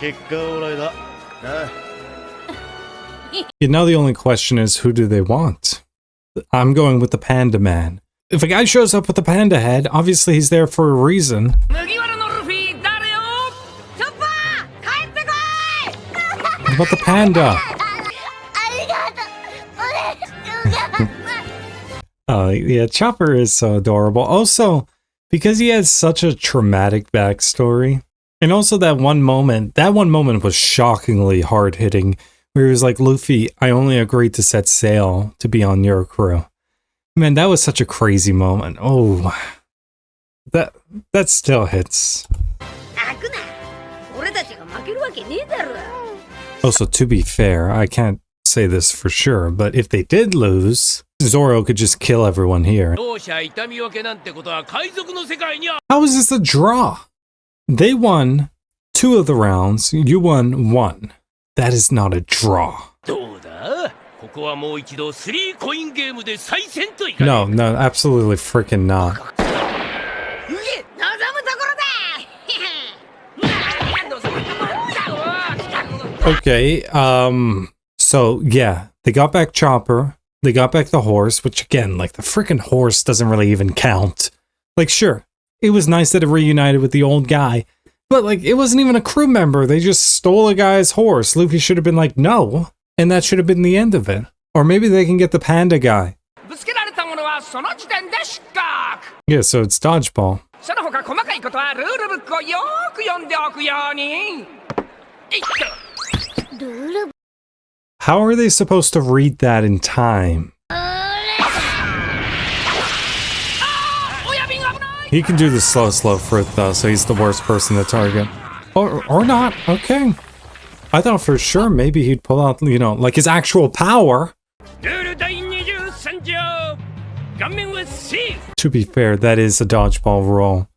You know, the only question is, who do they want? I'm going with the Panda Man. If a guy shows up with a panda head, obviously he's there for a reason. What about the panda? Oh, yeah, Chopper is so adorable. Also, because he has such a traumatic backstory, and also that one moment was shockingly hard-hitting, where he was like, Luffy, I only agreed to set sail to be on your crew. Man, that was such a crazy moment. Oh, that still hits. Also, to be fair, I can't say this for sure, but if they did lose, Zoro could just kill everyone here. How is this a draw? They won 2 of the rounds, you won 1. That is not a draw. No, absolutely freaking not. Okay, so yeah, they got back Chopper, they got back the horse, which again, like, the freaking horse doesn't really even count. Like, sure, it was nice that it reunited with the old guy, but like, it wasn't even a crew member, they just stole a guy's horse. Luffy should have been like, no, and that should have been the end of it. Or maybe they can get the panda guy. Yeah, so it's Dodgeball. How are they supposed to read that in time? He can do the slow fruit though, so he's the worst person to target. Or not, okay. I thought for sure maybe he'd pull out, you know, like his actual power. To be fair, that is a Dodgeball role.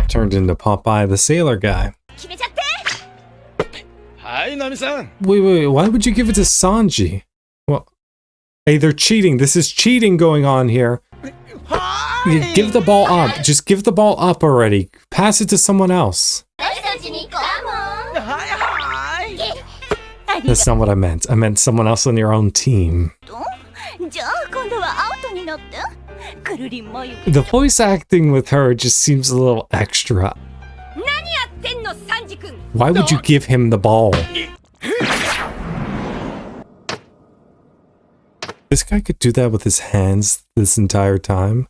Turned into Popeye the Sailor guy. Wait, why would you give it to Sanji? Well, hey, they're cheating. This is cheating going on here. Give the ball up. Just give the ball up already. Pass it to someone else. That's not what I meant. I meant someone else on your own team. The voice acting with her just seems a little extra. Why would you give him the ball? This guy could do that with his hands this entire time.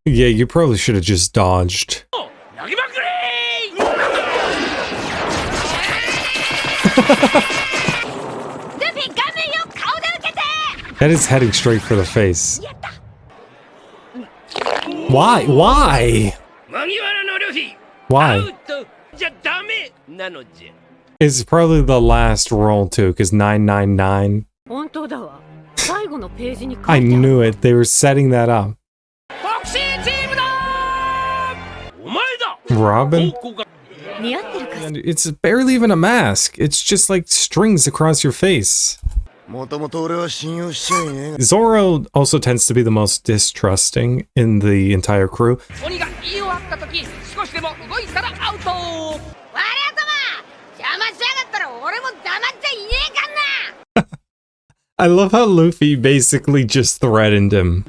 Yeah, you probably should have just dodged. That is heading straight for the face. Why? Why? Why? It's probably the last roll too, because 999. I knew it. They were setting that up. Robin? It's barely even a mask. It's just like strings across your face. Zoro also tends to be the most distrusting in the entire crew. I love how Luffy basically just threatened him.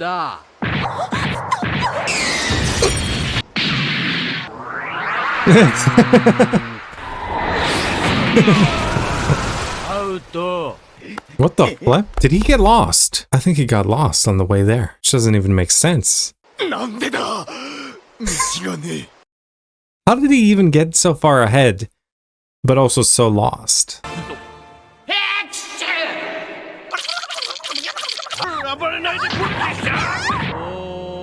What the flip? Did he get lost? I think he got lost on the way there, which doesn't even make sense. How did he even get so far ahead, but also so lost?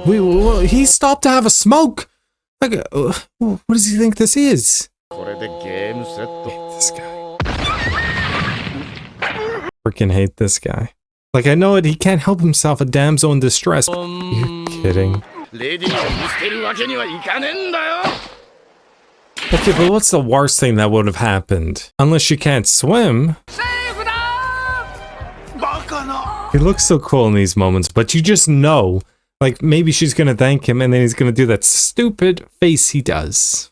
Wait, he stopped to have a smoke? Like, what does he think this is? This guy. Freaking hate this guy. Like, I know it, he can't help himself, a damsel in distress. You're kidding. Okay, but what's the worst thing that would have happened? Unless she can't swim. He looks so cool in these moments, but you just know, like, maybe she's gonna thank him and then he's gonna do that stupid face he does.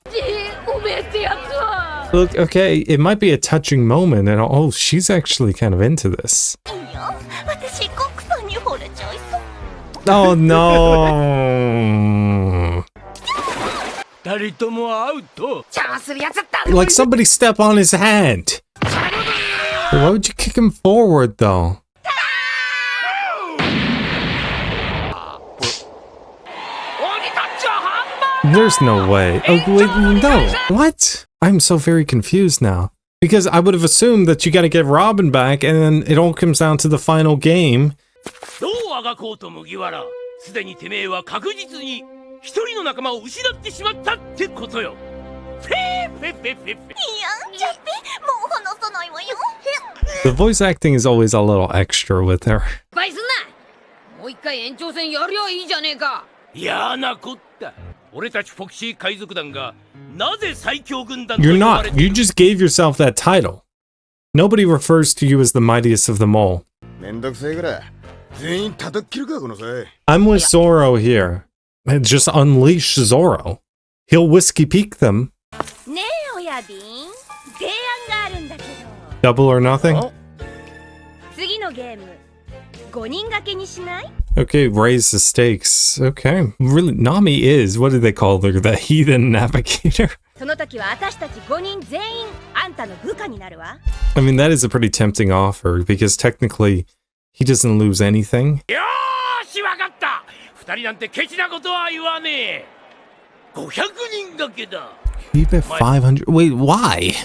Look, okay, it might be a touching moment, and oh, she's actually kind of into this. Oh no! Like somebody step on his hand. Why would you kick him forward though? There's no way. Oh wait, no. What? I'm so very confused now. Because I would have assumed that you gotta get Robin back and then it all comes down to the final game. The voice acting is always a little extra with her. You're not. You just gave yourself that title. Nobody refers to you as the mightiest of them all. I'm with Zoro here. Just unleash Zoro. He'll whiskey peak them. Double or nothing? Okay, raise the stakes. Okay. Really, Nami is, what do they call her? The heathen navigator? I mean, that is a pretty tempting offer, because technically, he doesn't lose anything. Keep it 500. Wait, why?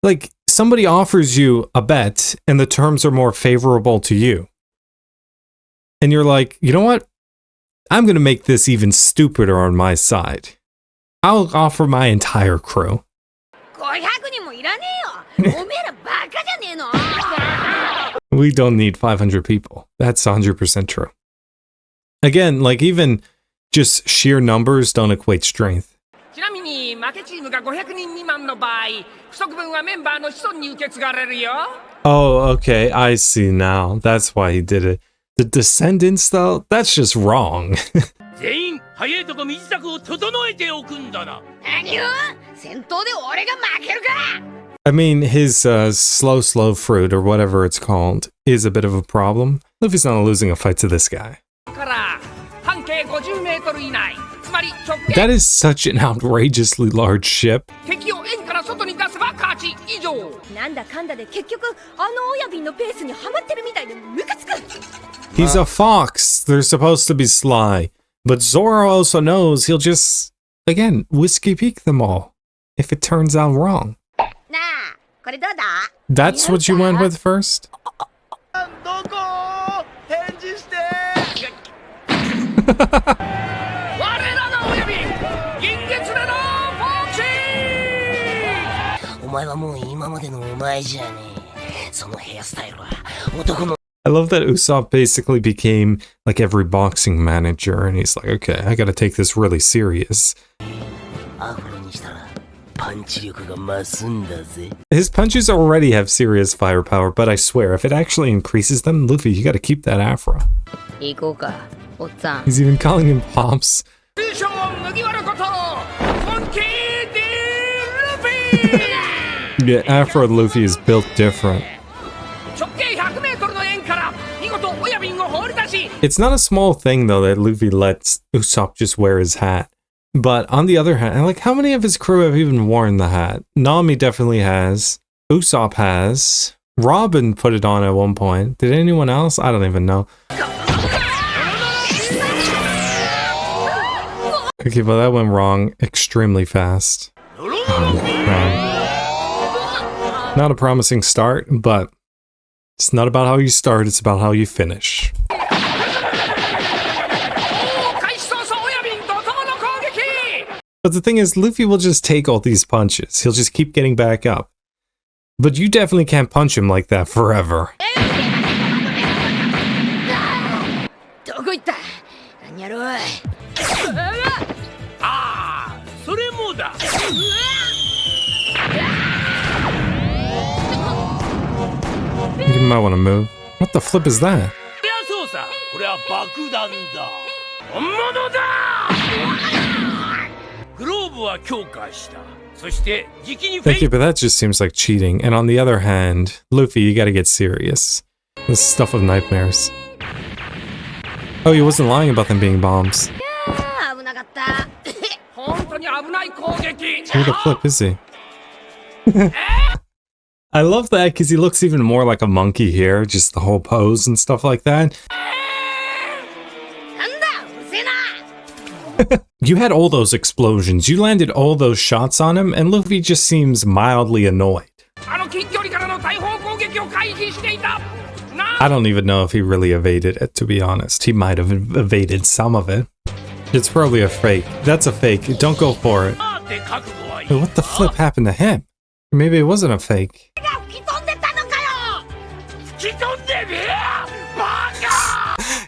Like, somebody offers you a bet, and the terms are more favorable to you. And you're like, you know what? I'm going to make this even stupider on my side. I'll offer my entire crew. We don't need 500 people. That's 100% true. Again, like even just sheer numbers don't equate strength. Oh, okay, I see now. That's why he did it. The descendants, though, that's just wrong. I mean, his slow fruit, or whatever it's called, is a bit of a problem. Luffy's not losing a fight to this guy. That is such an outrageously large ship. He's a fox. They're supposed to be sly. But Zoro also knows he'll just, again, whiskey peak them all. If it turns out wrong. That's what you went with first? I love that Usopp basically became like every boxing manager, and he's like, okay, I gotta take this really serious. His punches already have serious firepower, but I swear, if it actually increases them, Luffy, you gotta keep that Afro. He's even calling him Pops. Yeah, Afro Luffy is built different. It's not a small thing, though, that Luffy lets Usopp just wear his hat. But on the other hand, like, how many of his crew have even worn the hat? Nami definitely has. Usopp has. Robin put it on at one point. Did anyone else? I don't even know. Okay, well, that went wrong extremely fast. Not a promising start, but it's not about how you start, it's about how you finish. But the thing is, Luffy will just take all these punches. He'll just keep getting back up. But you definitely can't punch him like that forever. You might want to move. What the flip is that? Thank you, but that just seems like cheating. And on the other hand, Luffy, you gotta get serious. This is stuff of nightmares. Oh, he wasn't lying about them being bombs. Who the flip is he? I love that because he looks even more like a monkey here, just the whole pose and stuff like that. You had all those explosions, you landed all those shots on him, and Luffy just seems mildly annoyed. I don't even know if he really evaded it, to be honest. He might have evaded some of it. It's probably a fake. That's a fake. Don't go for it. Wait, what the flip happened to him? Maybe it wasn't a fake.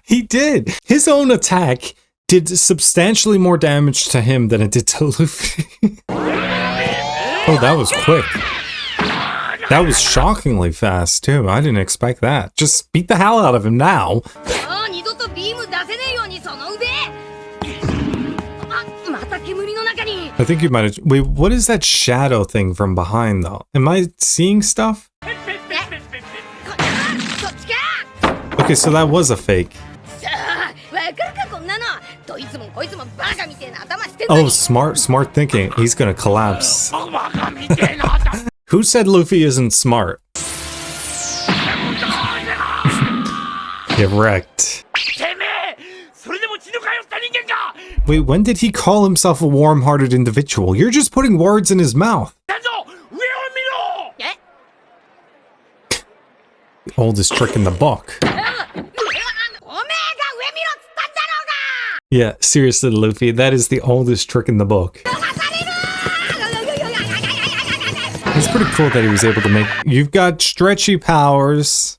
He did! His own attack did substantially more damage to him than it did to Luffy. Oh, that was quick. That was shockingly fast, too. I didn't expect that. Just beat the hell out of him now. I think you might have... Wait, what is that shadow thing from behind, though? Am I seeing stuff? Okay, so that was a fake. Oh, smart thinking. He's gonna collapse. Who said Luffy isn't smart? Get wrecked. Wait, when did he call himself a warm-hearted individual? You're just putting words in his mouth. The oldest trick in the book. Yeah, seriously, Luffy, that is the oldest trick in the book. It's pretty cool that he was able to make... You've got stretchy powers.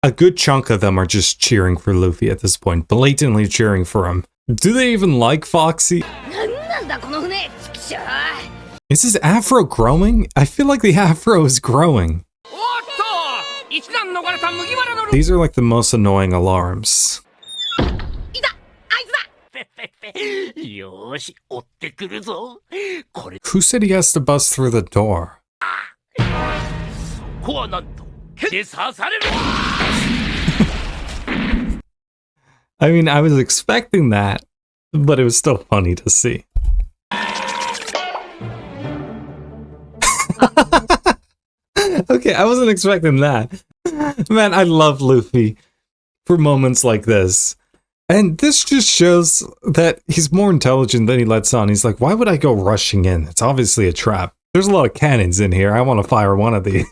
A good chunk of them are just cheering for Luffy at this point, blatantly cheering for him. Do they even like Foxy? Is his afro growing? I feel like the afro is growing. These are like the most annoying alarms. Who said he has to bust through the door? I mean, I was expecting that, but it was still funny to see. Okay, I wasn't expecting that. Man, I love Luffy for moments like this. And this just shows that he's more intelligent than he lets on. He's like, why would I go rushing in? It's obviously a trap. There's a lot of cannons in here. I want to fire one of these.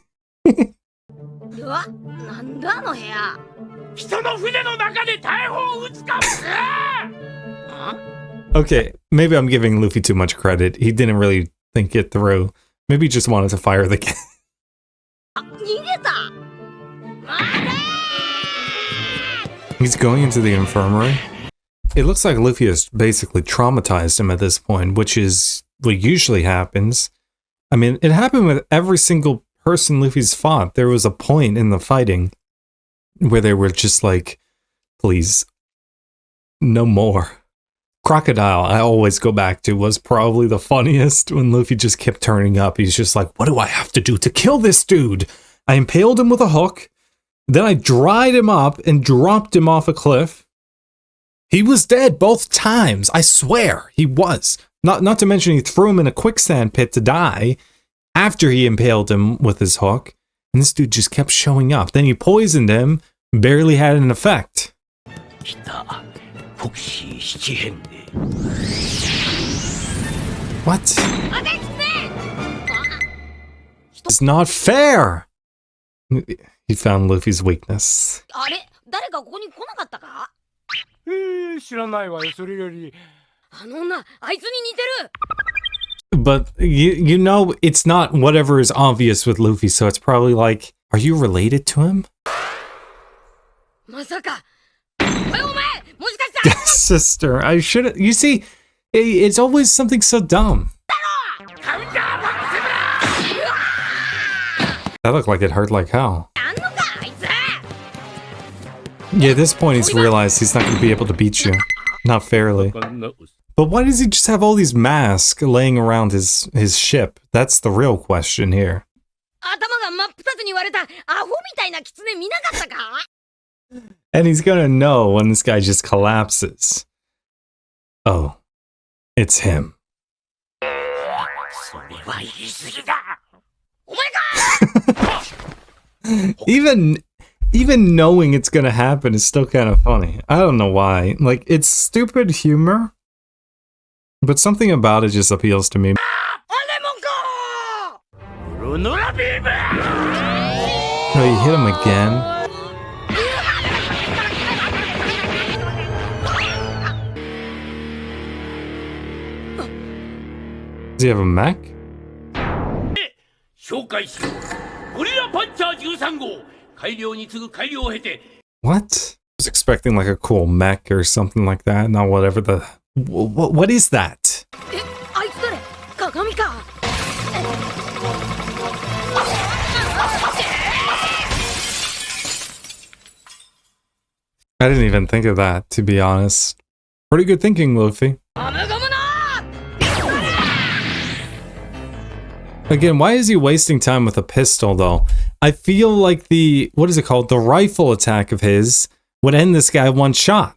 Okay, maybe I'm giving Luffy too much credit. He didn't really think it through. Maybe he just wanted to fire the cannon. He's going into the infirmary. It looks like Luffy has basically traumatized him at this point, which is what usually happens. I mean, it happened with every single person Luffy's fought. There was a point in the fighting where they were just like, please, no more. Crocodile, I always go back to, was probably the funniest when Luffy just kept turning up. He's just like, what do I have to do to kill this dude? I impaled him with a hook. Then I dried him up and dropped him off a cliff. He was dead both times. I swear he was. Not to mention he threw him in a quicksand pit to die after he impaled him with his hook. And this dude just kept showing up. Then he poisoned him. Barely had an effect. What? It's not fair! He found Luffy's weakness. But you know, it's not whatever is obvious with Luffy, so it's probably like, are you related to him? Sister, I should. You see, it's always something so dumb. That looked like it hurt like hell. Yeah, at this point he's realized he's not going to be able to beat you. Not fairly. But why does he just have all these masks laying around his ship? That's the real question here. And he's gonna know when this guy just collapses. Oh, it's him. Even knowing it's gonna happen is still kind of funny. I don't know why. Like, it's stupid humor, but something about it just appeals to me. Oh, you hit him again? Does he have a mech? What? I was expecting like a cool mech or something like that. Not whatever the... What is that? I didn't even think of that, to be honest. Pretty good thinking, Luffy. Again, why is he wasting time with a pistol, though? I feel like the... what is it called? The rifle attack of his would end this guy one shot.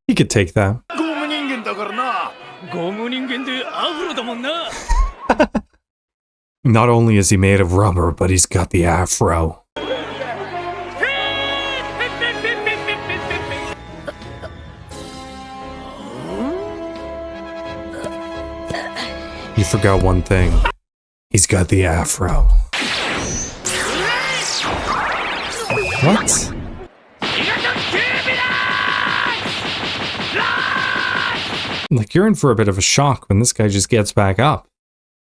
He could take that. Not only is he made of rubber, but he's got the Afro. You forgot one thing. He's got the Afro. What? Like, you're in for a bit of a shock when this guy just gets back up.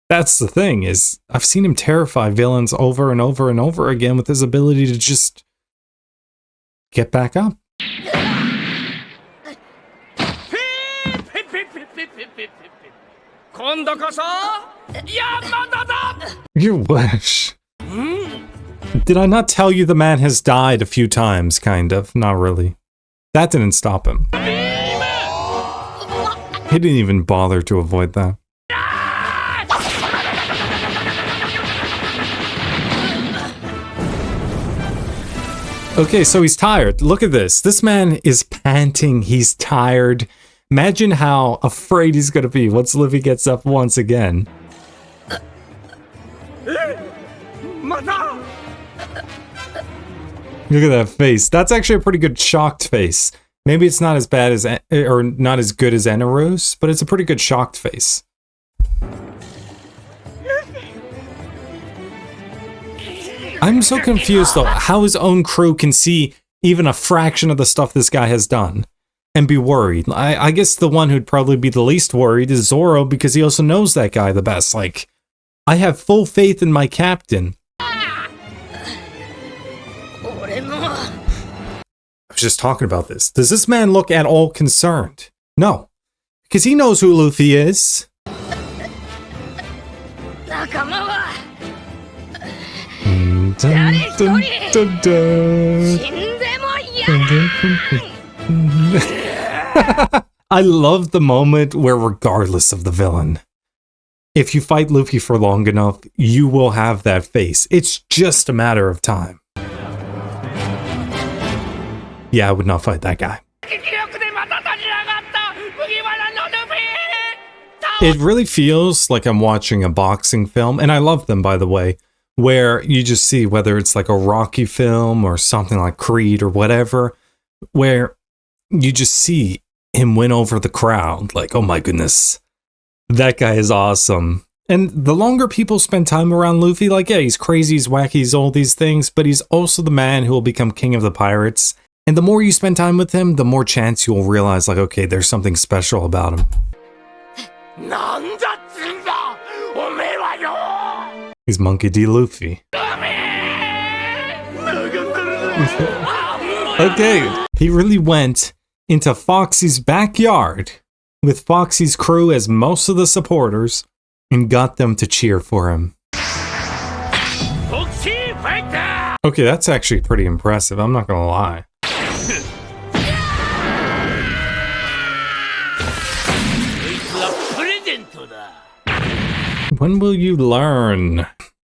That's the thing, is I've seen him terrify villains over and over and over again with his ability to just get back up. You wish. Did I not tell you the man has died a few times, kind of? Not really. That didn't stop him. He didn't even bother to avoid that. Okay, so he's tired. Look at this. This man is panting. He's tired. Imagine how afraid he's going to be once Luffy gets up once again. Look at that face. That's actually a pretty good shocked face. Maybe it's not as bad as, or not as good as Eneru's, but it's a pretty good shocked face. I'm so confused though, how his own crew can see even a fraction of the stuff this guy has done and be worried. I guess the one who'd probably be the least worried is Zoro, because he also knows that guy the best. Like, I have full faith in my captain. I was just talking about this. Does this man look at all concerned? No. Because he knows who Luffy is. I love the moment where, regardless of the villain, if you fight Luffy for long enough, you will have that face. It's just a matter of time. Yeah, I would not fight that guy. It really feels like I'm watching a boxing film, and I love them, by the way, where you just see, whether it's like a Rocky film or something like Creed or whatever, where you just see him win over the crowd. Like, oh my goodness, that guy is awesome. And the longer people spend time around Luffy, like, yeah, he's crazy, he's wacky, he's all these things, but he's also the man who will become king of the pirates. And the more you spend time with him, the more chance you'll realize, like, okay, there's something special about him. He's Monkey D. Luffy. Okay, he really went into Foxy's backyard with Foxy's crew as most of the supporters and got them to cheer for him. Foxy fighter! Okay, that's actually pretty impressive, I'm not gonna lie. When will you learn?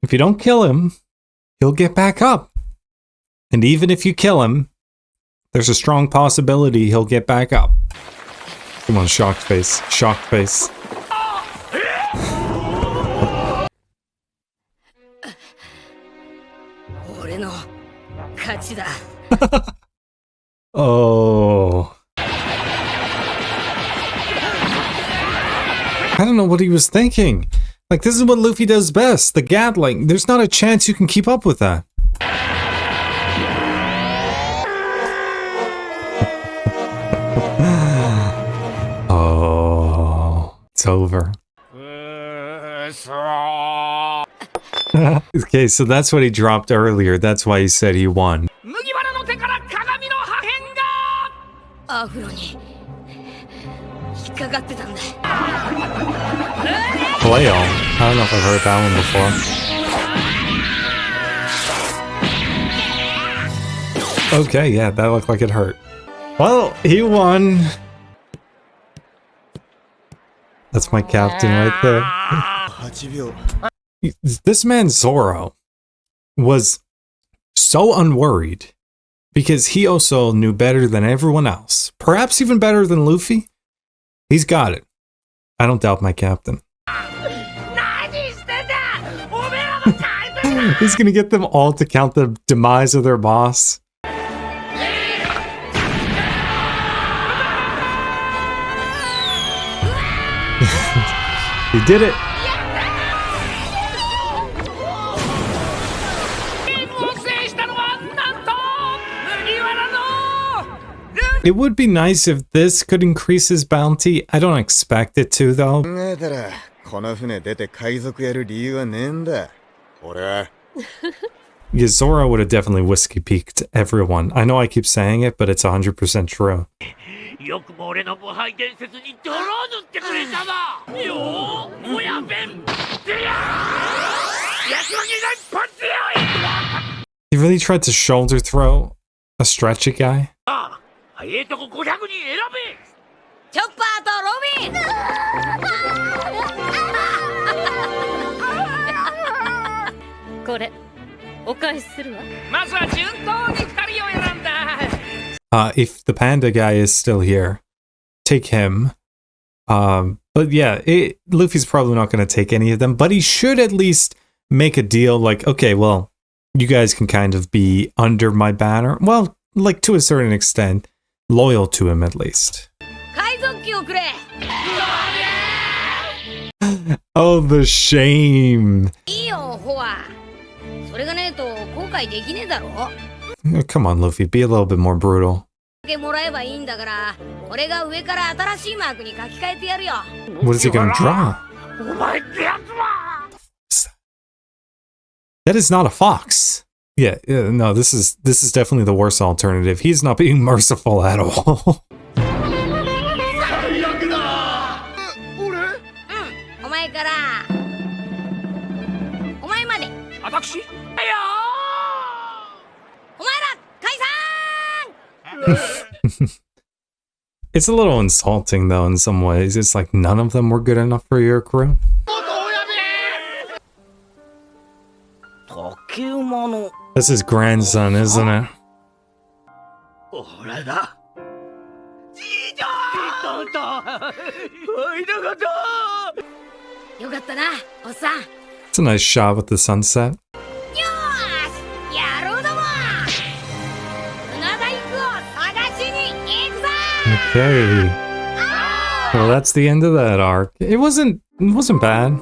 If you don't kill him, he'll get back up. And even if you kill him, there's a strong possibility he'll get back up. Come on, shocked face. Shocked face. Oh. I don't know what he was thinking. Like, this is what Luffy does best. The Gatling. There's not a chance you can keep up with that. Oh, it's over. Okay, so that's what he dropped earlier. That's why he said he won. Flail? I don't know if I've heard that one before. Okay, yeah, that looked like it hurt. Well, he won. That's my captain right there. This man Zoro was so unworried because he also knew better than everyone else. Perhaps even better than Luffy. He's got it. I don't doubt my captain. He's gonna get them all to count the demise of their boss. He did it. It would be nice if this could increase his bounty. I don't expect it to, though. Yeah, Zoro would have definitely whiskey peaked everyone. I know I keep saying it, but it's 100% true. He really tried to shoulder throw a stretchy guy. If the panda guy is still here, take him. But yeah, Luffy's probably not going to take any of them, but he should at least make a deal like, okay, well, you guys can kind of be under my banner. Well, like to a certain extent, loyal to him at least. Oh, the shame. Oh, come on, Luffy, be a little bit more brutal. What is he gonna draw? That is not a fox. Yeah, no, this is definitely the worst alternative. He's not being merciful at all. It's a little insulting though in some ways. It's like none of them were good enough for your crew. That's his grandson, isn't it? It's a nice shot with the sunset. Okay. Well, that's the end of that arc. It wasn't bad.